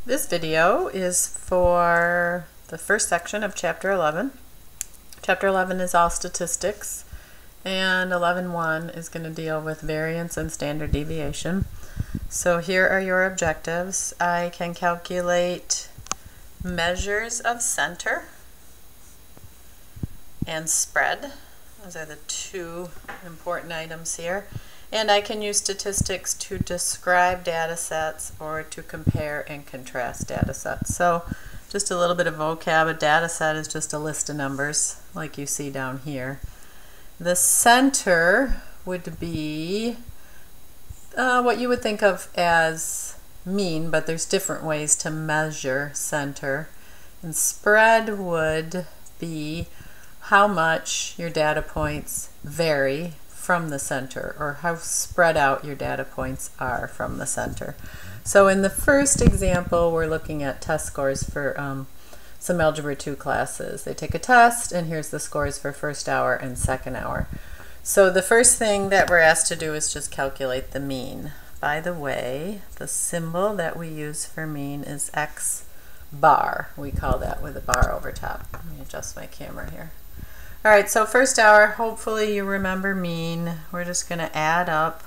This video is for the first section of Chapter 11. Chapter 11 is all statistics, and 11.1 is going to deal with variance and standard deviation. So here are your objectives. I can calculate measures of center and spread. Those are the two important items here. And I can use statistics to describe data sets or to compare and contrast data sets. So just a little bit of vocab. A data set is just a list of numbers like you see down here. The center would be what you would think of as mean, but there's different ways to measure center. And spread would be how much your data points vary from the center, or how spread out your data points are from the center. So in the first example, we're looking at test scores for some Algebra 2 classes. They take a test, and here's the scores for first hour and second hour. So the first thing that we're asked to do is just calculate the mean. By the way, the symbol that we use for mean is X bar. We call that with a bar over top. Let me adjust my camera here. Alright, so first hour, hopefully you remember mean. We're just going to add up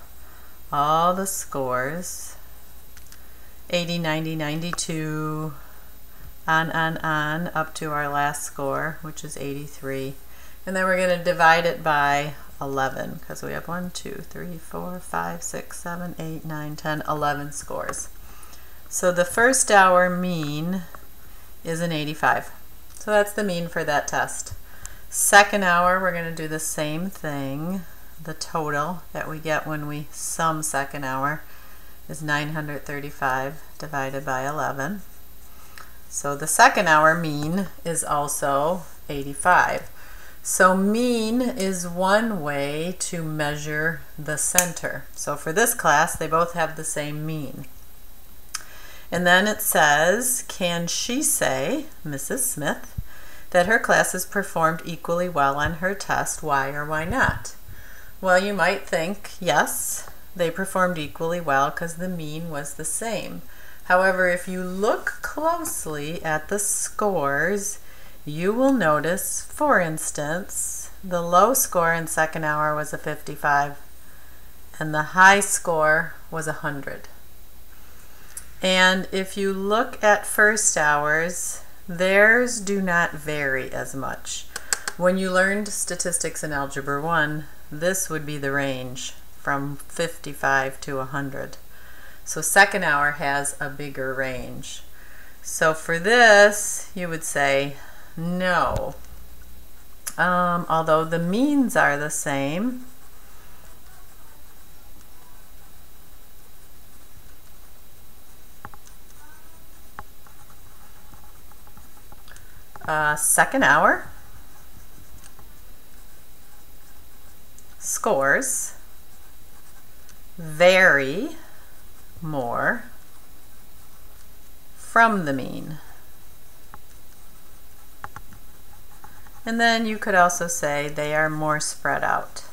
all the scores. 80, 90, 92, on, up to our last score, which is 83. And then we're going to divide it by 11, because we have 1, 2, 3, 4, 5, 6, 7, 8, 9, 10, 11 scores. So the first hour mean is an 85. So that's the mean for that test. Second hour, we're going to do the same thing. The total that we get when we sum second hour is 935 divided by 11. So the second hour mean is also 85. So mean is one way to measure the center. So for this class, they both have the same mean. And then it says, can she say, Mrs. Smith, that her classes performed equally well on her test? Why or why not? Well, you might think, yes, they performed equally well because the mean was the same. However, if you look closely at the scores, you will notice, for instance, the low score in second hour was a 55 and the high score was 100. And if you look at first hours, theirs do not vary as much. When you learned statistics in Algebra 1, this would be the range from 55 to 100. So second hour has a bigger range. So for this, you would say no. Although the means are the same, second hour scores vary more from the mean. And then you could also say they are more spread out.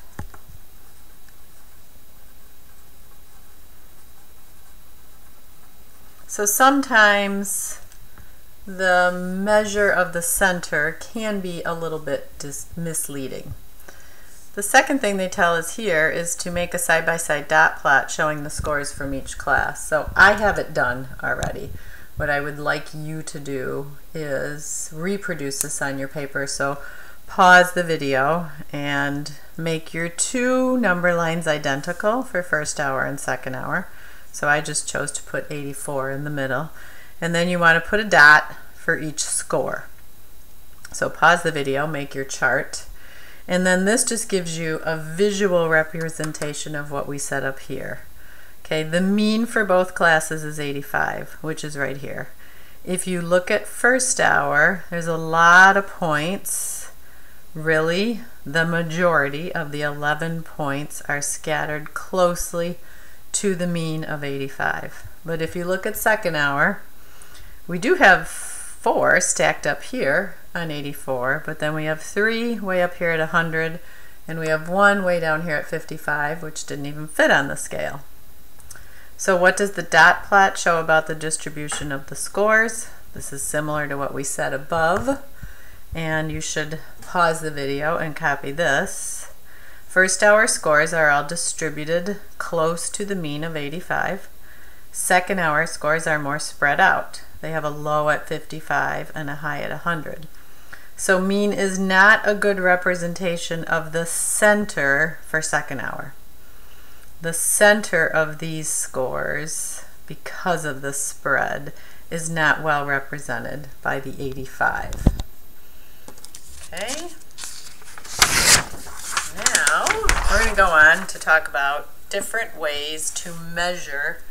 So sometimes the measure of the center can be a little bit misleading. The second thing they tell us here is to make a side-by-side dot plot showing the scores from each class. So I have it done already. What I would like you to do is reproduce this on your paper. So pause the video and make your two number lines identical for first hour and second hour. So I just chose to put 84 in the middle. And then you want to put a dot for each score. So pause the video, make your chart, and then this just gives you a visual representation of what we set up here. Okay, the mean for both classes is 85, which is right here. If you look at first hour, there's a lot of points. Really, the majority of the 11 points are scattered closely to the mean of 85. But if you look at second hour, we do have 4 stacked up here on 84, but then we have 3 way up here at 100, and we have 1 way down here at 55, which didn't even fit on the scale. So what does the dot plot show about the distribution of the scores? This is similar to what we said above, and you should pause the video and copy this. First hour scores are all distributed close to the mean of 85. Second hour scores are more spread out. They have a low at 55 and a high at 100. So mean is not a good representation of the center for second hour. The center of these scores, because of the spread, is not well represented by the 85. Okay. Now, we're going to go on to talk about different ways to measure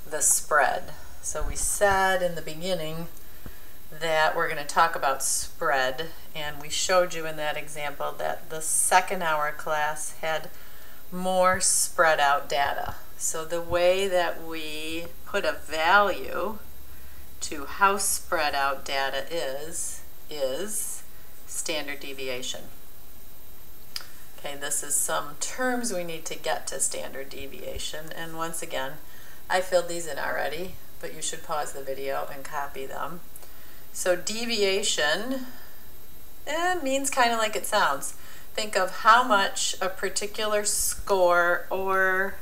the spread. So we said in the beginning that we're going to talk about spread, and we showed you in that example that the second hour class had more spread out data. So the way that we put a value to how spread out data is standard deviation. Okay, this is some terms we need to get to standard deviation, and once again, I filled these in already, but you should pause the video and copy them. So deviation means kind of like it sounds. Think of how much a particular score, or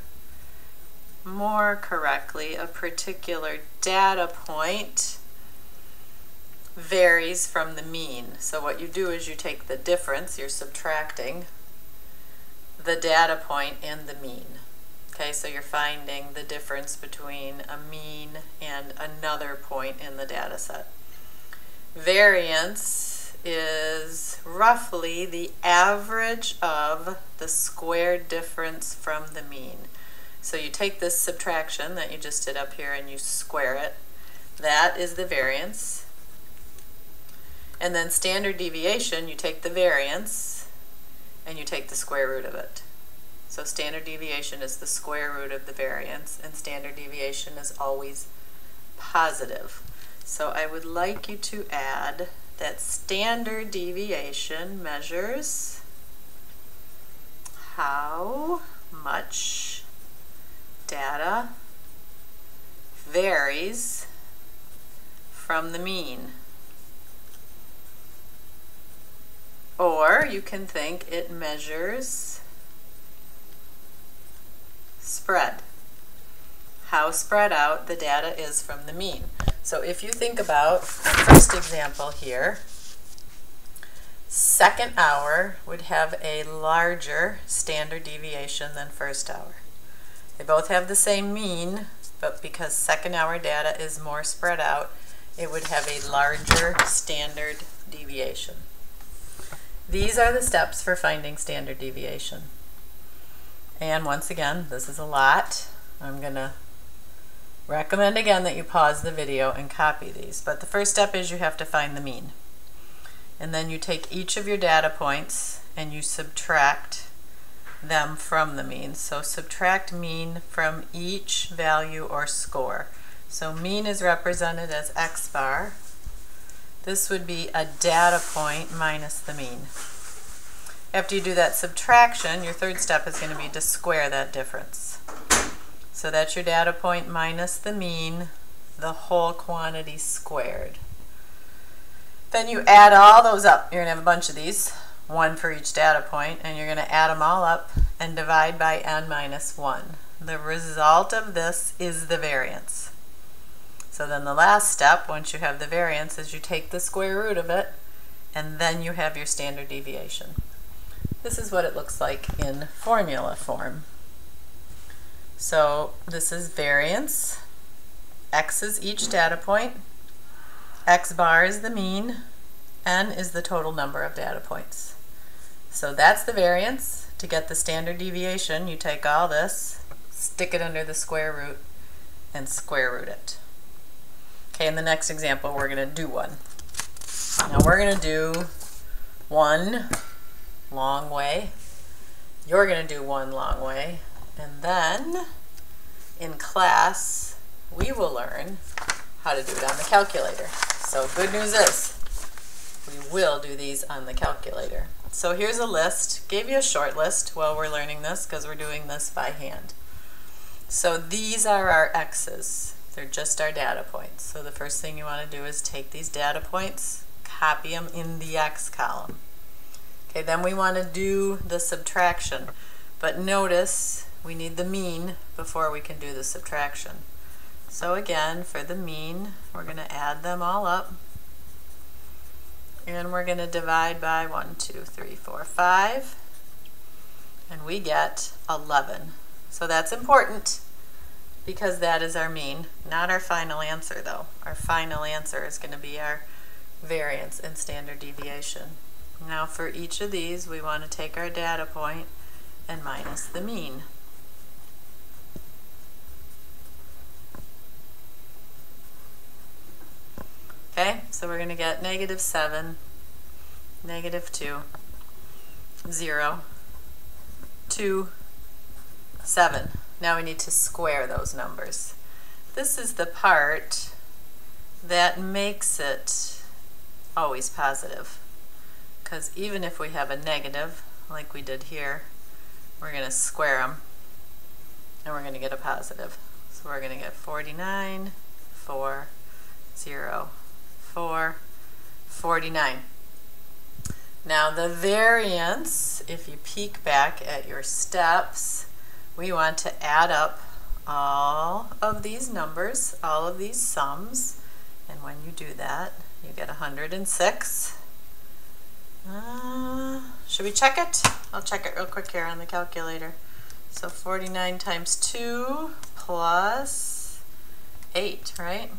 more correctly, a particular data point varies from the mean. So what you do is you take the difference, you're subtracting the data point and the mean. Okay, so you're finding the difference between a mean and another point in the data set. Variance is roughly the average of the squared difference from the mean. So you take this subtraction that you just did up here and you square it. That is the variance. And then standard deviation, you take the variance and you take the square root of it. So standard deviation is the square root of the variance, and standard deviation is always positive. So I would like you to add that standard deviation measures how much data varies from the mean. Or you can think it measures spread, how spread out the data is from the mean. So if you think about the first example here, second hour would have a larger standard deviation than first hour. They both have the same mean, but because second hour data is more spread out, it would have a larger standard deviation. These are the steps for finding standard deviation. And once again, this is a lot. I'm going to recommend again that you pause the video and copy these. But the first step is you have to find the mean. And then you take each of your data points and you subtract them from the mean. So subtract mean from each value or score. So mean is represented as x bar. This would be a data point minus the mean. After you do that subtraction, your third step is going to be to square that difference. So that's your data point minus the mean, the whole quantity squared. Then you add all those up. You're going to have a bunch of these, one for each data point, and you're going to add them all up and divide by n minus 1. The result of this is the variance. So then the last step, once you have the variance, is you take the square root of it, and then you have your standard deviation. This is what it looks like in formula form. So this is variance. X is each data point. X bar is the mean. N is the total number of data points. So that's the variance. To get the standard deviation, you take all this, stick it under the square root, and square root it. Okay, in the next example, we're going to do one. Now we're going to do one long way. You're going to do one long way. And then in class, we will learn how to do it on the calculator. So good news is, we will do these on the calculator. So here's a list. Gave you a short list while we're learning this because we're doing this by hand. So these are our x's. They're just our data points. So the first thing you want to do is take these data points, copy them in the x column. Okay, then we want to do the subtraction. But notice we need the mean before we can do the subtraction. So again, for the mean, we're going to add them all up. And we're going to divide by 1, 2, 3, 4, 5. And we get 11. So that's important because that is our mean, not our final answer though. Our final answer is going to be our variance and standard deviation. Now for each of these, we want to take our data point and minus the mean. Okay, so we're going to get -7, -2, 0, 2, 7. Now we need to square those numbers. This is the part that makes it always positive, because even if we have a negative, like we did here, we're going to square them, and we're going to get a positive. So we're going to get 49, 4, 0, 4, 49. Now the variance, if you peek back at your steps, we want to add up all of these numbers, all of these sums, and when you do that, you get 106. Should we check it? I'll check it real quick here on the calculator. So 49 times 2 plus 8, right?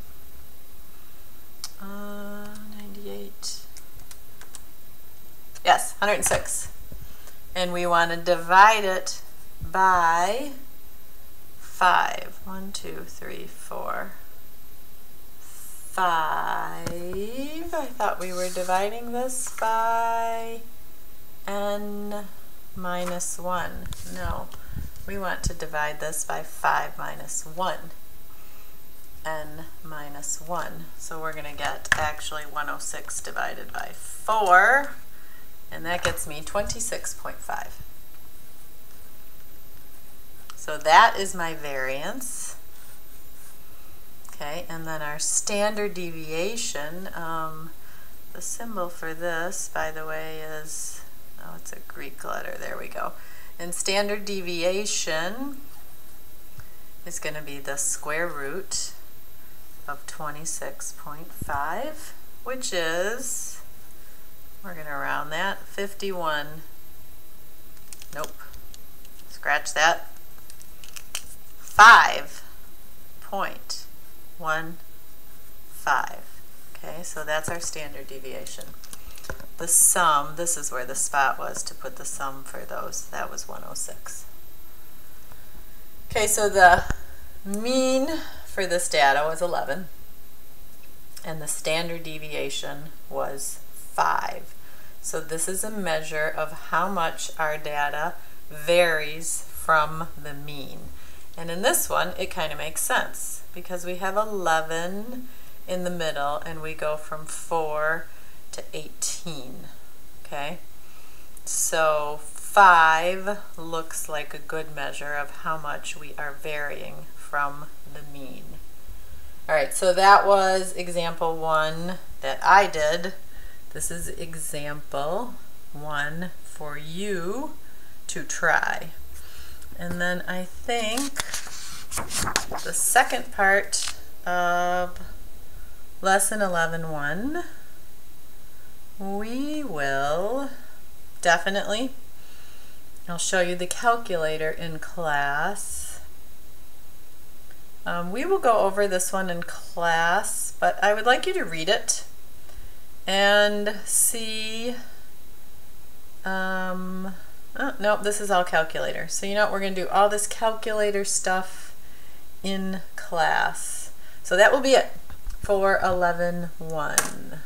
98. Yes, 106. And we want to divide it by 5. 1, 2, 3, 4, 5. I thought we were dividing this by n minus 1. No, we want to divide this by 5 minus 1. N minus 1. So we're going to get actually 106 divided by 4, and that gets me 26.5. So that is my variance. Okay, and then our standard deviation, the symbol for this, by the way, is, oh, it's a Greek letter, there we go. And standard deviation is going to be the square root of 26.5, which is, we're going to round that, 51, nope, scratch that, 5.15. Okay, so that's our standard deviation. The sum, this is where the spot was to put the sum for those, that was 106. Okay, so the mean for this data was 11, and the standard deviation was 5. So this is a measure of how much our data varies from the mean. And in this one, it kind of makes sense because we have 11 in the middle and we go from 4 to 18. Okay, so 5 looks like a good measure of how much we are varying from the mean. All right, so that was example 1 that I did. This is example 1 for you to try. And then I think the second part of lesson 11.1, we will definitely, I'll show you the calculator in class. We will go over this one in class, but I would like you to read it and see, oh, no, this is all calculator. So you know what, we're going to do all this calculator stuff in class. So that will be it for 11.1.